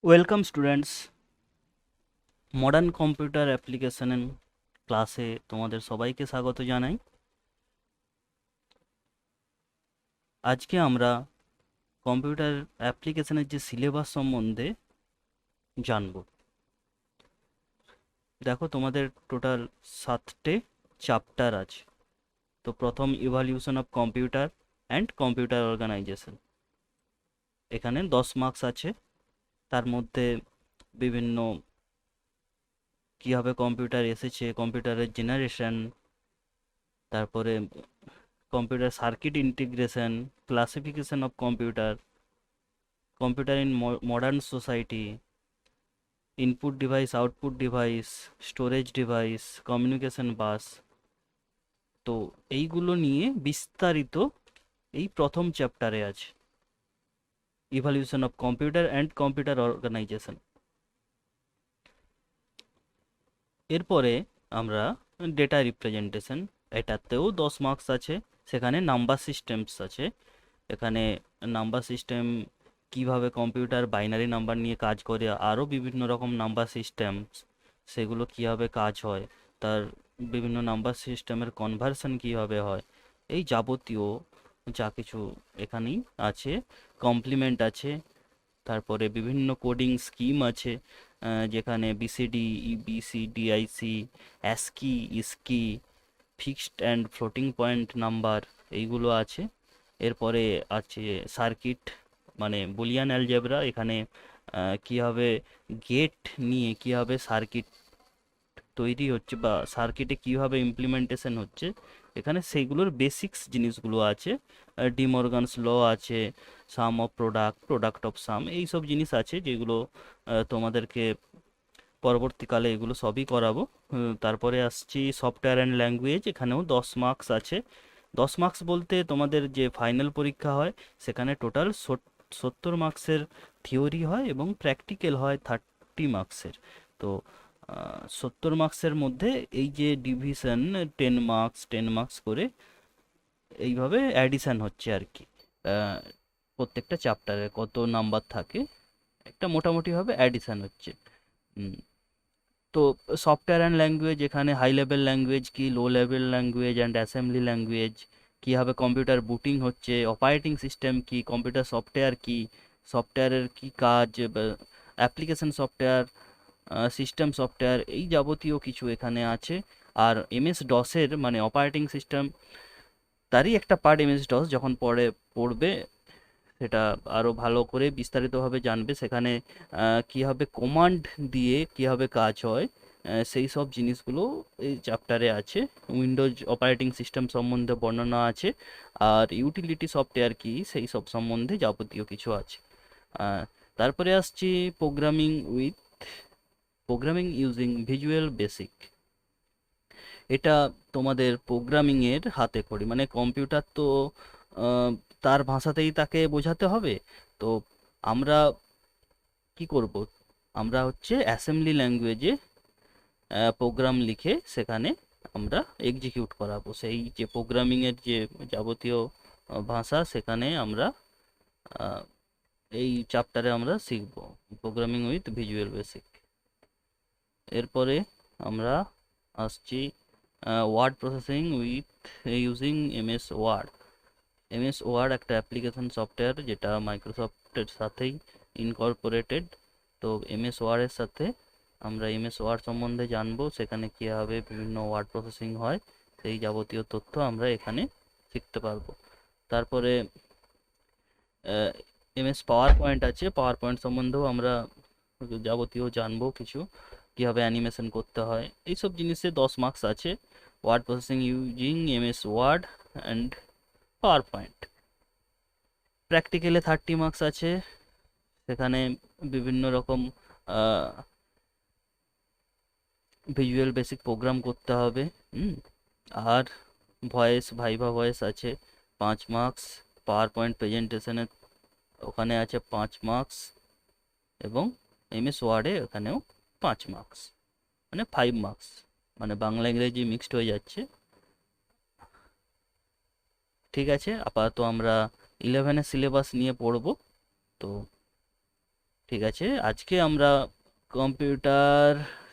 Welcome students, modern computer application ক্লাসে তোমাদের সবাইকে স্বাগত জানাই। আজকে আমরা কম্পিউটার অ্যাপ্লিকেশনের যে সিলেবাস সম্বন্ধে জানব। দেখো, তোমাদের টোটাল 7টে চ্যাপ্টার আছে। তো প্রথম evolution of computer and computer organization, এখানে 10 মার্কস আছে। তার মধ্যে বিভিন্ন কীভাবে কম্পিউটার এসেছে, কম্পিউটারের জেনারেশন, তারপরে computer circuit integration, classification of computer, computer in modern society, input device, output device, storage device, communication bus. তো এইগুলো নিয়ে বিস্তারিত এই প্রথম চ্যাপ্টারে আছে, evolution of computer and computer organisation. এরপরে আমরা ডেটা রিপ্রেজেন্টেশন, এটাতেও 10 মার্কস আছে। সেখানে নাম্বার সিস্টেমস আছে। এখানে নাম্বার সিস্টেম কিভাবে কম্পিউটার বাইনারি নাম্বার নিয়ে কাজ করে, আরও বিভিন্ন রকম নাম্বার সিস্টেম, সেগুলো কিভাবে কাজ হয়, তার বিভিন্ন নাম্বার সিস্টেমের কনভার্সন কিভাবে হয়, এই যাবতীয় যা কিছু এখানেই আছে। কমপ্লিমেন্ট আছে, তারপরে বিভিন্ন কোডিং স্কিম আছে, যেখানে BCD, EBCDIC, ASCII, ISCII, fixed and floating point number, এইগুলো আছে। এরপরে আছে সার্কিট, মানে বুলিয়ান অ্যালজেব্রা। এখানে কীভাবে গেট নিয়ে কীভাবে সার্কিট তৈরি হচ্ছে বা সার্কিটে কীভাবে ইমপ্লিমেন্টেশন হচ্ছে, এখানে সেইগুলোর বেসিক্স জিনিসগুলো আছে। ডিমর্গানস ল আছে, sum of product, product of sum, এই সব জিনিস আছে যেগুলো তোমাদেরকে পরবর্তীকালে এগুলো সবই করাবো। তারপরে আসছি সফটওয়্যার অ্যান্ড ল্যাঙ্গুয়েজ, এখানেও 10 মার্কস আছে। 10 মার্কস বলতে তোমাদের যে ফাইনাল পরীক্ষা হয় সেখানে টোটাল 70 মার্কসের থিওরি হয় এবং প্র্যাকটিক্যাল হয় 30 মার্কসের। তো 70 মার্কসের মধ্যে এই যে ডিভিশন, 10 মার্কস 10 মার্কস করে এইভাবে অ্যাডিশান হচ্ছে আর কি। আহ, প্রত্যেকটা চ্যাপ্টারে কত নাম্বার থাকে, একটা মোটামুটিভাবে অ্যাডিশান হচ্ছে। উম, তো সফটওয়্যার অ্যান্ড ল্যাঙ্গুয়েজ, এখানে হাই লেভেল ল্যাঙ্গুয়েজ কি, low level language and assembly language, কীভাবে কম্পিউটার বুটিং হচ্ছে, অপারেটিং সিস্টেম কি, কম্পিউটার সফটওয়্যার কি, সফটওয়্যারের কি কাজ, অ্যাপ্লিকেশন সফটওয়্যার, সিস্টেম সফটওয়্যার, এই যাবতীয় কিছু এখানে আছে। আর এমএস ডসের মানে অপারেটিং সিস্টেম, তারই একটা পার্ট এমএস ডস, যখন পড়বে সেটা আরও ভালো করে বিস্তারিতভাবে জানবে। সেখানে কীভাবে কমান্ড দিয়ে কীভাবে কাজ হয়, সেই সব জিনিসগুলো এই চ্যাপ্টারে আছে। উইন্ডোজ অপারেটিং সিস্টেম সম্বন্ধে বর্ণনা আছে, আর ইউটিলিটি সফটওয়্যার কি, সেই সব সম্বন্ধে যাবতীয় কিছু আছে। আহ, তারপরে আসছি প্রোগ্রামিং ইউজিং ভিজুয়াল বেসিক। এটা তোমাদের প্রোগ্রামিংয়ের হাতে খড়ি, মানে কম্পিউটার তো আহ, তার ভাষাতেই তাকে বোঝাতে হবে। তো আমরা কি করব, আমরা হচ্ছে অ্যাসেম্বলি ল্যাঙ্গুয়েজে প্রোগ্রাম লিখে সেখানে আমরা এক্সিকিউট করাবো। সেই যে প্রোগ্রামিংয়ের যে যাবতীয় ভাষা, সেখানে আমরা আহ, এই চ্যাপ্টারে আমরা শিখব প্রোগ্রামিং উইথ ভিজুয়াল বেসিক। এরপরে আমরা আসছি word processing with using MS word. MS word একটা অ্যাপ্লিকেশন সফটওয়্যার যেটা মাইক্রোসফটের সাথেই ইনকর্পোরেটেড। তো এমএস ওয়ার্ডের সাথে আমরা এমএস ওয়ার্ড সম্বন্ধে জানবো, সেখানে কীভাবে বিভিন্ন ওয়ার্ড প্রসেসিং হয়, সেই যাবতীয় তথ্য আমরা এখানে শিখতে পারবো। তারপরে এমএস পাওয়ার পয়েন্ট আছে, পাওয়ার পয়েন্ট সম্বন্ধেও আমরা যাবতীয় জানবো কিছু, কীভাবে অ্যানিমেশন করতে হয়, এইসব জিনিসে 10 মার্কস আছে। Word processing using MS Word and PowerPoint. প্র্যাকটিক্যালে 30 মার্কস আছে, সেখানে বিভিন্ন রকম ভিজুয়াল বেসিক প্রোগ্রাম করতে হবে। হুম, আর ভয়েস, ভাইভা ভয়েস আছে 5 মার্কস। পাওয়ার পয়েন্ট প্রেজেন্টেশনের ওখানে আছে 5 মার্কস, এবং এমএস ওয়ার্ডে ওখানেও 5 মার্কস, মানে 5 মার্কস, মানে বাংলা ইংরেজি মিক্সড হয়ে যাচ্ছে। ঠিক আছে, আপাতত আমরা 11-এর সিলেবাস নিয়ে পড়ব। তো ঠিক আছে, আজকে আমরা কম্পিউটার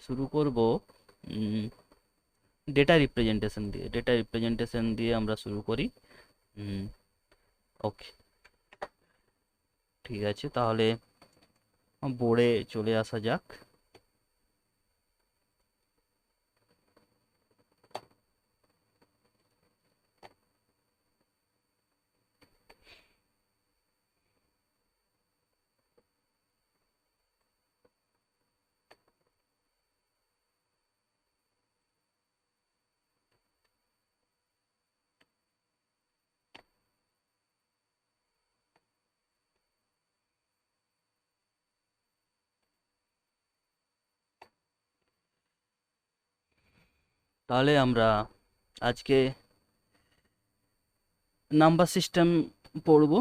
শুরু করব ডেটা রিপ্রেজেন্টেশন দিয়ে আমরা শুরু করি। ওকে, ঠিক আছে, তাহলে বোর্ডে চলে আসা যাক। তাহলে আমরা আজকে নাম্বার সিস্টেম পড়ব।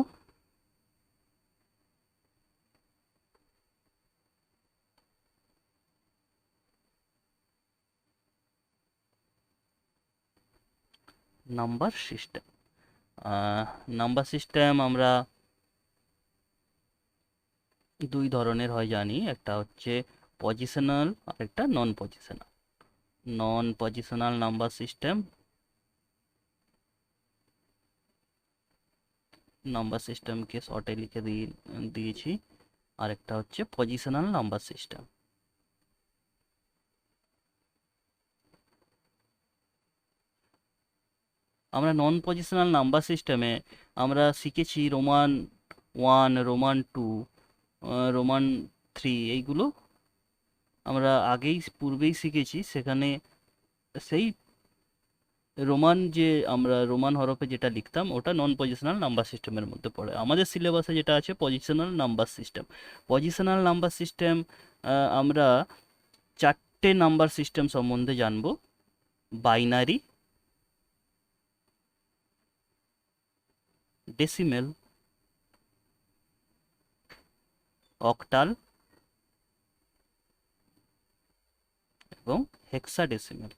নাম্বার সিস্টেম নাম্বার সিস্টেম আমরা দুই ধরনের হয় জানি, একটা হচ্ছে পজিশনাল আর একটা নন পজিশনাল নাম্বার সিস্টেমকে শর্টে লিখে দিয়েছি। আর একটা হচ্ছে পজিশনাল নাম্বার সিস্টেম। আমরা নন পজিশনাল নাম্বার সিস্টেমে আমরা শিখেছি রোমান 1, রোমান 2, রোমান 3, এইগুলো আমরা পূর্বেই শিখেছি। সেখানে সেই আমরা রোমান হরফে যেটা লিখতাম ওটা নন পজিশনাল নাম্বার সিস্টেমের মধ্যে পড়ে। আমাদের সিলেবাসে যেটা আছে positional number system. Positional number system আমরা 4টে নাম্বার সিস্টেম সম্বন্ধে জানবো: বাইনারি, ডেসিমেল, অক্টাল এবং হেক্সাডেসিমেল।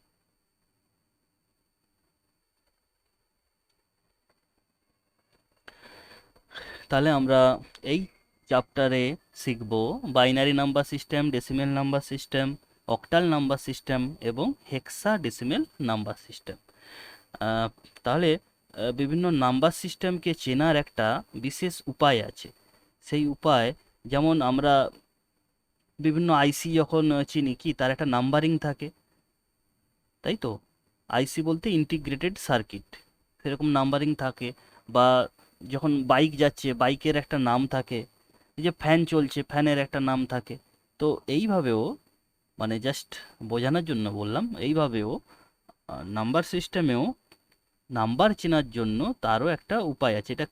তাহলে আমরা এই চ্যাপ্টারে শিখব binary number system, decimal number system, octal number system এবং হেক্সাডেসিমেল নাম্বার সিস্টেম। তাহলে বিভিন্ন নাম্বার সিস্টেমকে চেনার একটা বিশেষ উপায় আছে। সেই উপায়, যেমন আমরা বিভিন্ন আইসি যখন চিনি, কি তার একটা নাম্বারিং থাকে, তাই তো? আইসি বলতে ইন্টিগ্রেটেড সার্কিট, সেরকম নাম্বারিং থাকে। বা যখন বাইক যাচ্ছে, বাইকের একটা নাম থাকে। এই যে ফ্যান চলছে, ফ্যানের একটা নাম থাকে। তো এইভাবেও, মানে জাস্ট বোঝানোর জন্য বললাম, এইভাবেও নাম্বার সিস্টেমেও নাম্বার চেনার জন্য তারও একটা উপায় আছে। এটা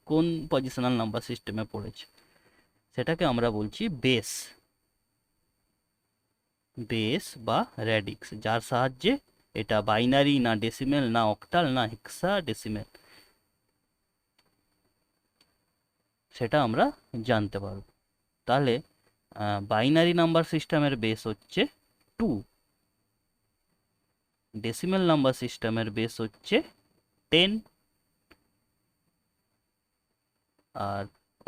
কোন পজিশনাল নাম্বার সিস্টেমে পড়েছে, সেটাকে আমরা বলছি বেস বা র্যাডিক্স, যার সাহায্যে এটা বাইনারি না ডেসিমেল না অক্টাল না হেক্সাডেসিমেল সেটা আমরা জানতে পারব। তাহলে বাইনারি নাম্বার সিস্টেমের বেস হচ্ছে 2, ডেসিমেল নাম্বার সিস্টেমের বেস হচ্ছে 10, আর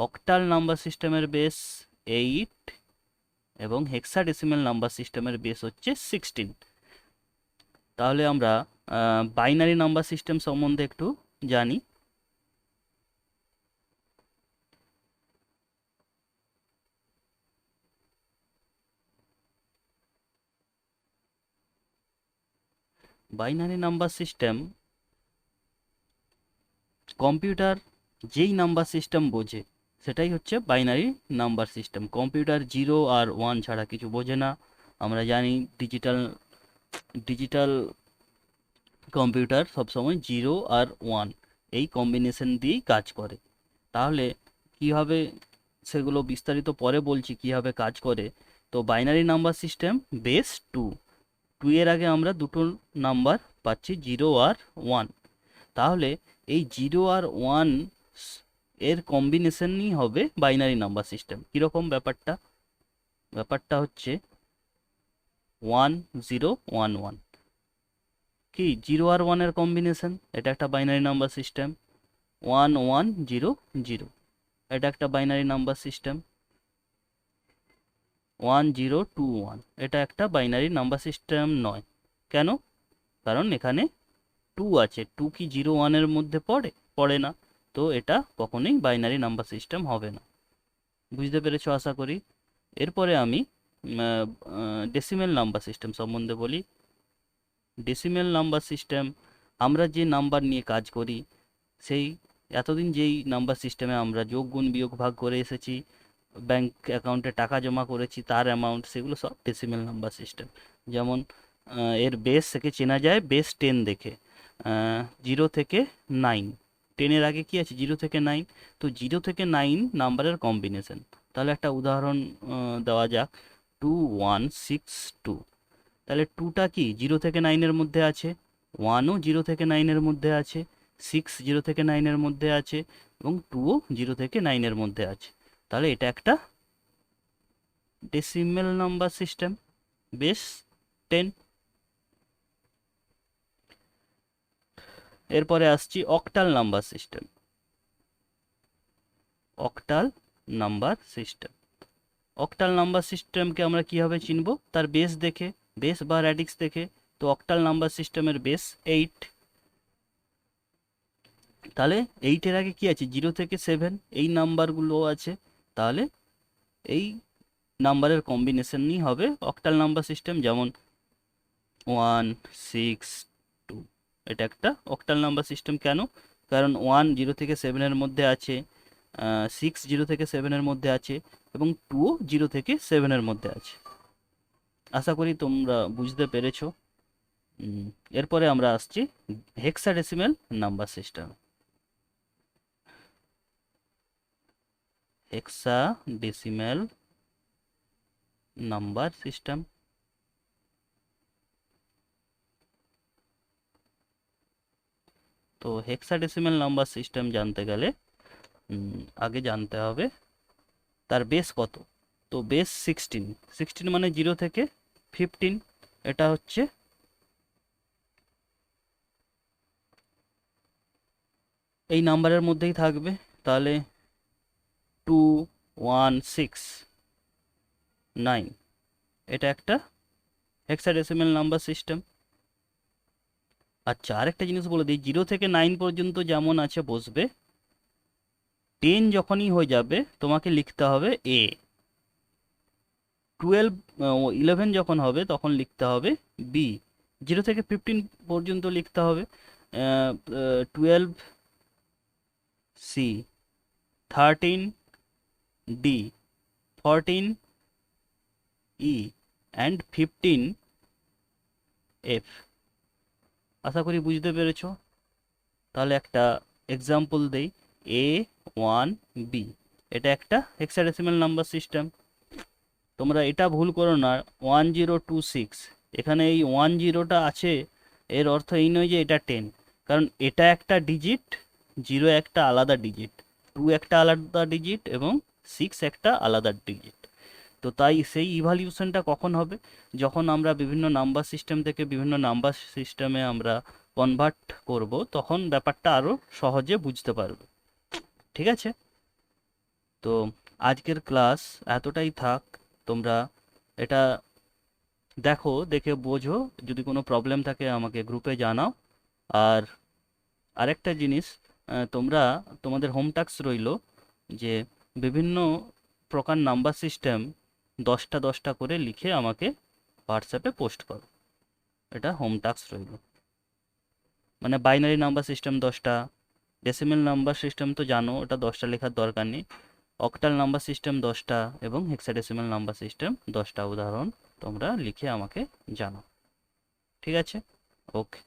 অক্টাল নাম্বার সিস্টেমের বেস 8 এবং হেক্সাডেসিমেল নাম্বার সিস্টেমের বেস হচ্ছে 16। তাহলে আমরা বাইনারি নাম্বার সিস্টেম সম্বন্ধে একটু জানি। বাইনারি নাম্বার সিস্টেম, কম্পিউটার যেই নাম্বার সিস্টেম বোঝে সেটাই হচ্ছে বাইনারি নাম্বার সিস্টেম। কম্পিউটার 0 আর 1 ছাড়া কিছু বোঝে না। আমরা জানি ডিজিটাল কম্পিউটার সবসময় 0 আর 1 এই কম্বিনেশন দিয়েই কাজ করে। তাহলে কিভাবে, সেগুলো বিস্তারিত পরে বলছি কিভাবে কাজ করে। তো বাইনারি নাম্বার সিস্টেম বেস 2 এর আগে আমরা দুটো নাম্বার পাচ্ছি, 0 আর 1। তাহলে এই 0 আর 1 এর কম্বিনেশনই হবে বাইনারি নাম্বার সিস্টেম। কীরকম ব্যাপারটা হচ্ছে 1 0 1 1, কি 0 আর 1 এর কম্বিনেশন, এটা একটা বাইনারি নাম্বার সিস্টেম। 1 1 0 0, এটা একটা বাইনারি নাম্বার সিস্টেম। 1021, এটা একটা বাইনারি নাম্বার সিস্টেম নয়। কেন? কারণ এখানে 2 আছে। 2 কি 01-এর মধ্যে পড়ে না। তো এটা কখনোই বাইনারি নাম্বার সিস্টেম হবে না। বুঝতে পেরেছো আশা করি। এরপরে আমি ডেসিমেল নাম্বার সিস্টেম সম্বন্ধে বলি। ডেসিমেল নাম্বার সিস্টেম, আমরা যে নাম্বার নিয়ে কাজ করি, সেই এতদিন যেই নাম্বার সিস্টেমে আমরা যোগ গুণ বিয়োগ ভাগ করে এসেছি, ব্যাংক অ্যাকাউন্টে টাকা জমা করেছি তার অ্যামাউন্ট, সেগুলো সব ডেসিমেল নাম্বার সিস্টেম। যেমন এর বেস থেকে চেনা যায় বেস 10 দেখে। 0 থেকে 9, 10-এর আগে কি আছে? 0 থেকে 9। তো 0 থেকে 9 নাম্বারের কম্বিনেশন। তাহলে একটা উদাহরণ দেওয়া যাক, 2162। তাহলে 2টা কি 0 থেকে 9-এর মধ্যে আছে, 1ও 0 থেকে 9-এর মধ্যে আছে, 6 0 থেকে 9-এর মধ্যে আছে, এবং 2ও 0 থেকে 9-এর মধ্যে আছে। তাহলে এটা একটা ডেসিমেল নাম্বার সিস্টেম, বেস 10। এরপরে আসছি octal number system. Octal number system, octal number সিস্টেমকে আমরা কিভাবে চিনব? তার বেস দেখে, বেস বা র্যাডিক্স দেখে। তো অক্টাল নাম্বার সিস্টেমের বেস 8। তাহলে 8-এর আগে কি আছে? 0 থেকে 7 এই নাম্বারগুলো আছে। তাহলে এই নাম্বারের কম্বিনেশনই হবে অক্টাল নাম্বার সিস্টেম। যেমন 162, এটা একটা অক্টাল নাম্বার সিস্টেম। কেন? কারণ 1 0 থেকে 7-এর মধ্যে আছে, 6 0 থেকে 7-এর মধ্যে আছে, এবং 2ও 0 থেকে 7-এর মধ্যে আছে। আশা করি তোমরা বুঝতে পেরেছো। এরপরে আমরা আসছি hexadecimal number system. Hexadecimal number system, তো হেক্সাডেসিমেল নাম্বার সিস্টেম জানতে গেলে আগে জানতে হবে তার বেস কত। তো বেস 16। 16 মানে 0 থেকে 15, এটা হচ্ছে এই নাম্বারের মধ্যেই থাকবে। তাহলে 2169, এটা একটা হেক্সাডেসিমেল নাম্বার সিস্টেম। আচ্ছা, আরেকটা জিনিস বলে দিই, 0 থেকে 9 পর্যন্ত যেমন আছে বসবে, 10 যখনই হয়ে যাবে তোমাকে লিখতে হবে এ। 11 যখন হবে তখন লিখতে হবে বি। 0 থেকে 15 পর্যন্ত লিখতে হবে 12 C, 13 D, 14 E, and 15 F. আশা করি বুঝতে পেরেছো। তাহলে একটা এক্সাম্পল দেই, A1B, এটা একটা হেক্সাডেসিমেল নাম্বার সিস্টেম। তোমরা এটা ভুল করো না 1026, এখানে এই 10টা আছে, এর অর্থ এই নয় যে এটা 10। কারণ এটা একটা ডিজিট, 0 একটা আলাদা ডিজিট, 2 একটা আলাদা ডিজিট, এবং 6 একটা আলাদা ডিজিট। তো তাই সেই ইভালিউশনটা কখন হবে? যখন আমরা বিভিন্ন নাম্বার সিস্টেম থেকে বিভিন্ন নাম্বার সিস্টেমে আমরা কনভার্ট করব, তখন ব্যাপারটা আরও সহজে বুঝতে পারবে। ঠিক আছে? তো আজকের ক্লাস এতটাই থাক। তোমরা এটা দেখো, দেখে বোঝো। যদি কোনো প্রবলেম থাকে আমাকে গ্রুপে জানাও। আর আরেকটা জিনিস, তোমরা তোমাদের হোম টাস্ক রইলো যে বিভিন্ন প্রকার নাম্বার সিস্টেম 10টা 10টা করে লিখে আমাকে হোয়াটসঅ্যাপে পোস্ট করো। এটা হোম টাস্ক রইলো। মানে বাইনারি নাম্বার সিস্টেম 10টা, ডেসিমেল নাম্বার সিস্টেম তো জানো, ওটা 10টা লেখার দরকার নেই। অক্টাল নাম্বার সিস্টেম 10টা, এবং হেক্সাডেসিমেল নাম্বার সিস্টেম 10টা উদাহরণ তোমরা লিখে আমাকে জানাও। ঠিক আছে? ওকে।